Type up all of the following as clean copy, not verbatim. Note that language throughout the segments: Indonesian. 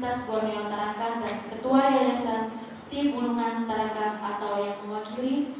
Universitas Borneo Tarakan dan Ketua Yayasan STI Bulungan Tarakan atau yang mewakili,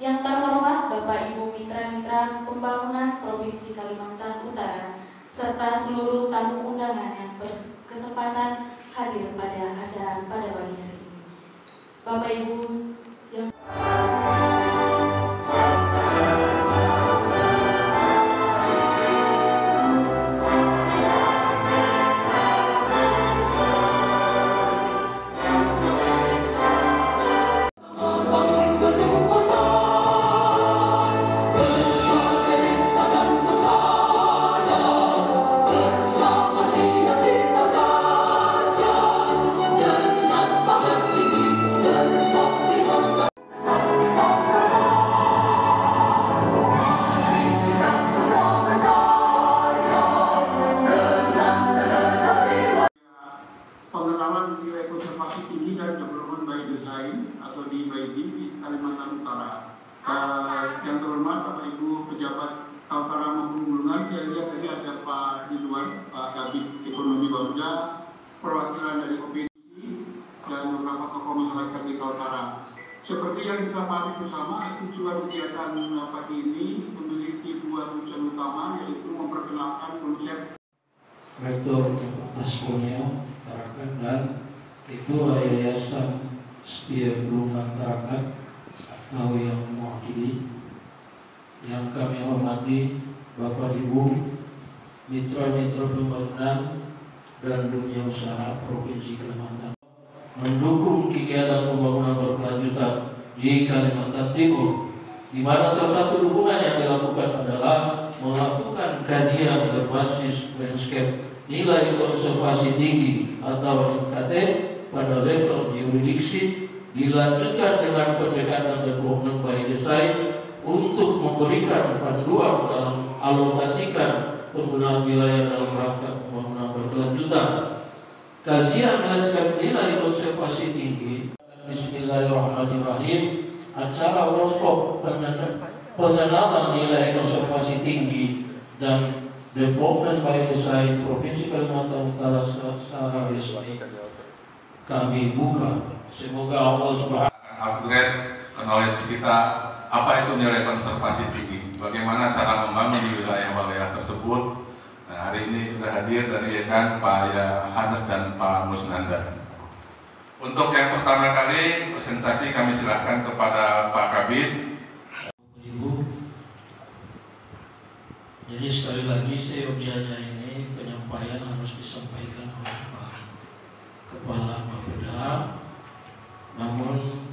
yang terhormat Bapak Ibu Mitra-Mitra Pembangunan Provinsi Kalimantan Utara, serta seluruh tamu undangan yang berkesempatan hadir pada acara pada pagi hari ini. Bapak Ibu yang pengenalan nilai konservasi tinggi dan development by design atau DBD di Kalimantan Utara. Yang terhormat Bapak Ibu pejabat Kaltara maupun Bulungan, saya lihat tadi ada Pak di luar, Pak Kabid Ekonomi Bapeda, perwakilan dari OPD dan beberapa tokoh masyarakat di Kaltara. Seperti yang kita pahami bersama, tujuan kegiatan pagi ini memiliki dua tujuan utama, yaitu memperkenalkan konsep Rektor Universitas Borneo Tarakan dan Ketua Yayasan STI Bulungan Tarakan atau yang mewakili, yang kami hormati Bapak Ibu Mitra-Mitra Pembangunan dan Dunia Usaha Provinsi Kalimantan, mendukung kegiatan pembangunan berkelanjutan di Kalimantan Timur, di mana salah satu dukungan yang dilakukan adalah melakukan kajian berbasis landscape nilai konservasi tinggi atau NKT pada level yurisdiksi, dilanjutkan dengan pendekatan development by design untuk memberikan panduan dalam alokasikan penggunaan wilayah dalam rangka pembangunan berkelanjutan. Kajian landscape nilai konservasi tinggi. Bismillahirrahmanirrahim. Acara workshop pengenalan nilai konservasi tinggi dan Development by Design Provinsi Kalimantan Utara secara resmi kami buka. Semoga Allah Subhanahu upgrade knowledge kita, apa itu nilai konservasi tinggi, bagaimana cara membangun di wilayah-wilayah tersebut. Nah, hari ini sudah hadir dari Yekan Pak Hanes dan Pak Musnanda. Untuk yang pertama kali presentasi kami silahkan kepada Pak Kabid. Jadi sekali lagi seyogianya ini penyampaian harus disampaikan oleh Pak Kepala Bapeda, namun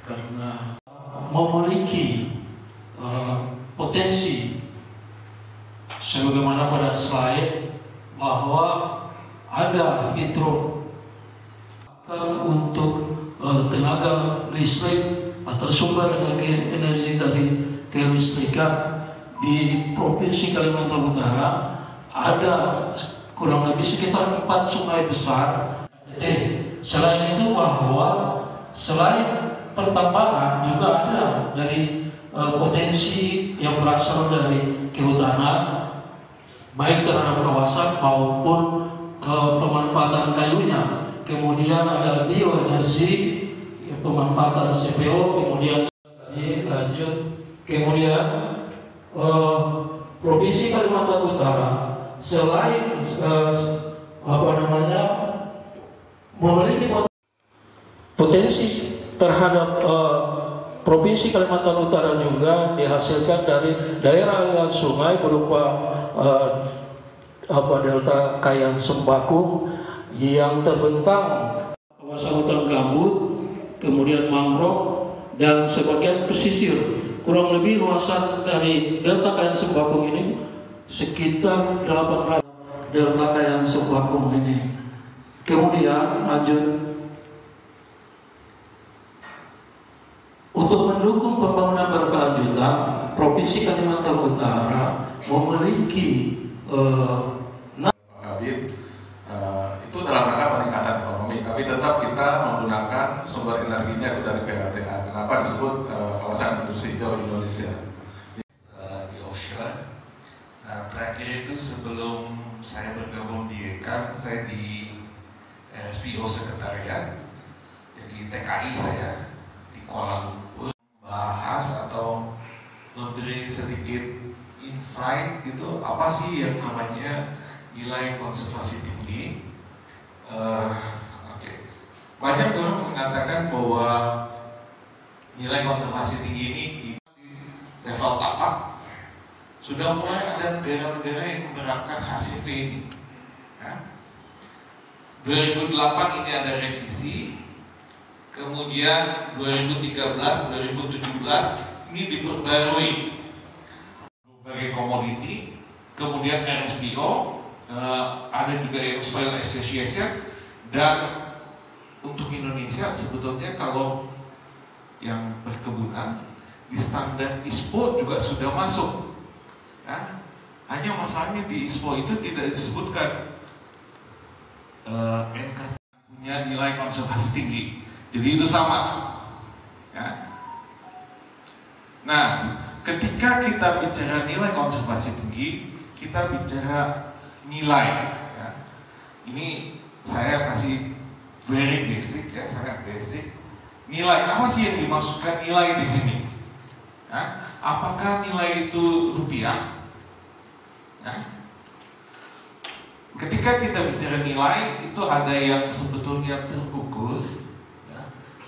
karena memiliki potensi sebagaimana pada slide bahwa ada hidro untuk tenaga listrik atau sumber energi dari kelistrikan di Provinsi Kalimantan Utara ada kurang lebih sekitar 4 sungai besar. Selain itu bahwa selain pertambangan juga ada dari potensi yang berasal dari kehutanan baik terhadap kawasan maupun pemanfaatan kayunya. Kemudian ada bioenergi, pemanfaatan CPO, kemudian lanjut, kemudian Provinsi Kalimantan Utara selain memiliki potensi terhadap Provinsi Kalimantan Utara juga dihasilkan dari daerah aliran sungai berupa delta Kayan Sembakung yang terbentang kawasan hutan gambut, kemudian mangrove dan sebagian pesisir. Kurang lebih luasan dari delta Kayan Sembakung ini sekitar 800 delta Kayan Sembakung ini. Kemudian lanjut, untuk mendukung pembangunan berkelanjutan, Provinsi Kalimantan Utara memiliki itu dalam rangka peningkatan ekonomi, tapi tetap kita menggunakan sumber energinya itu dari PLTA. Kenapa disebut kawasan industri hijau Indonesia? Di offshore terakhir itu sebelum saya bergabung di EKAN, saya di RSPO Sekretariat, jadi TKI saya di Kuala Lumpur, bahas atau memberi sedikit insight gitu, apa sih yang namanya nilai konservasi tinggi. Banyak orang mengatakan bahwa nilai konservasi tinggi ini di level tapak sudah mulai ada negara-negara yang menerapkan HCP ini. 2008 ini ada revisi, kemudian 2013, 2017 ini diperbarui berbagai komoditi, kemudian RSPO, ada juga yang Soil Association, dan untuk Indonesia sebetulnya kalau yang perkebunan di standar ISPO juga sudah masuk. Hanya masalahnya di ISPO itu tidak disebutkan NKT punya nilai konservasi tinggi, jadi itu sama. Nah, ketika kita bicara nilai konservasi tinggi, kita bicara nilai. Ini saya kasih very basic ya, sangat basic. Nilai apa sih yang dimaksudkan nilai di sini? Apakah nilai itu rupiah? Ketika kita bicara nilai, itu ada yang sebetulnya terukur,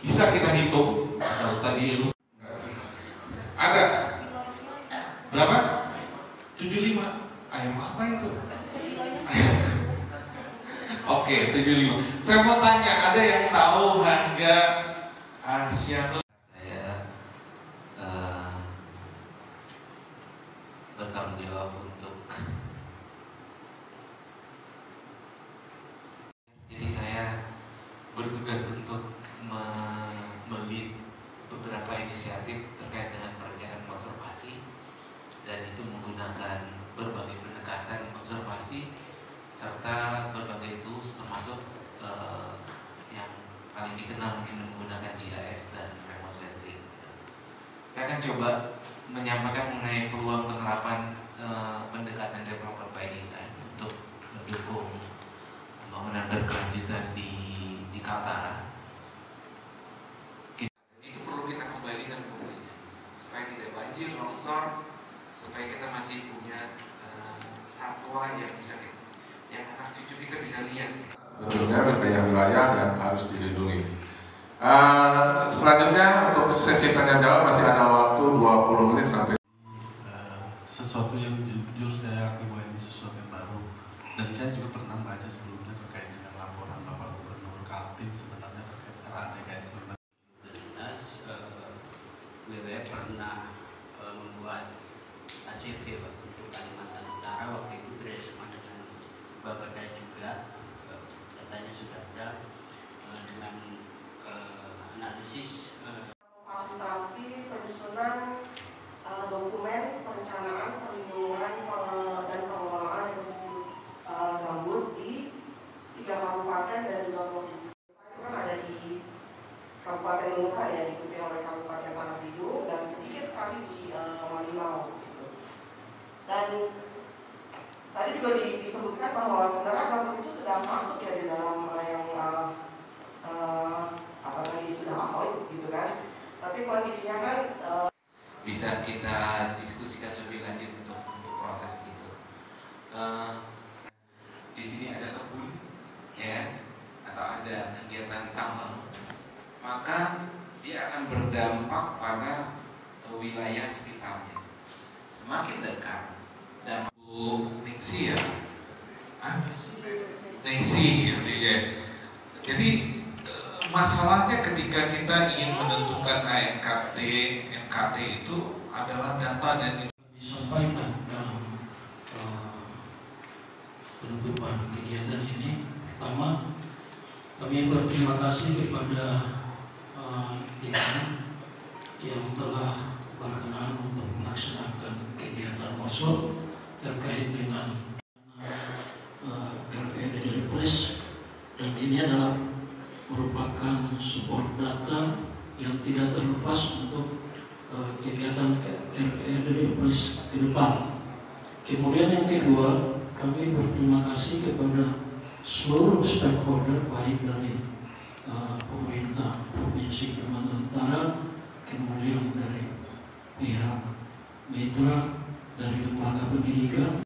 bisa kita hitung. Kalau tadi ada berapa? 75. Ayam apa itu? Oke, 75. Saya mau tanya, ada yang tahu harga Asianus? Saya bertanggung jawab untuk, jadi saya bertugas untuk melit beberapa inisiatif terkait dengan perencanaan konservasi, dan itu menggunakan berbagai pendekatan konservasi serta berbagai tools, termasuk yang paling dikenal mungkin menggunakan GIS dan remote sensing. Saya akan coba menyampaikan mengenai peluang penerapan pendekatan developer by design untuk mendukung pembangunan berkelanjutan di Kaltara. Itu perlu kita kembalikan fungsinya supaya tidak banjir, longsor, supaya kita masih punya satwa yang bisa yang anak cucu kita bisa lihat. Sebetulnya wilayah-wilayah yang harus dilindungi. Selanjutnya untuk sesi tanya jawab masih ada waktu 20 menit sampai. Sesuatu yang jujur saya akui bahwa ini sesuatu yang baru, dan saya juga pernah baca sebelumnya terkait dengan laporan Bapak Gubernur Kaltim sebenarnya terkait RADKS. WWF pernah membuat HCP untuk Kalimantan Utara, waktu itu bersama dengan Bapeda juga, datanya sudah ada, dengan analisis fasilitasi penyusunan dokumen perencanaan perlindungan dan pengelolaan ekosistem gambut di 3 kabupaten dan 2 provinsi. Itu kan ada di Kabupaten Nunukan ya, diikuti oleh Kabupaten Tanah Bidung, dan sedikit sekali di Malinau. Dan tadi juga disebutkan bahwa sebenarnya gambut itu sudah masuk ya di dalam yang apa tadi sudah avoid gitu kan. Tapi kondisinya kan bisa kita diskusikan lebih lanjut untuk proses itu. Di sini ada kebun, ya, atau ada kegiatan tambang, maka dia akan berdampak pada wilayah sekitarnya. Semakin dekat, dan Bu Ningsi ya, Ningsi ya. Jadi masalahnya ketika kita ingin menentukan ANKT, NKT itu adalah data dan disampaikan dalam penutupan kegiatan ini. Pertama, kami berterima kasih kepada IKAN yang telah berkenan untuk melaksanakan kegiatan workshop terkait dengan RAD Plus, dan ini adalah merupakan support data yang tidak terlepas untuk kegiatan RAD Plus ke depan. Kemudian yang kedua, kami berterima kasih kepada seluruh stakeholder baik dari pemerintah Provinsi Kalimantan Utara, kemudian dari pihak mitra, dari lembaga pendidikan,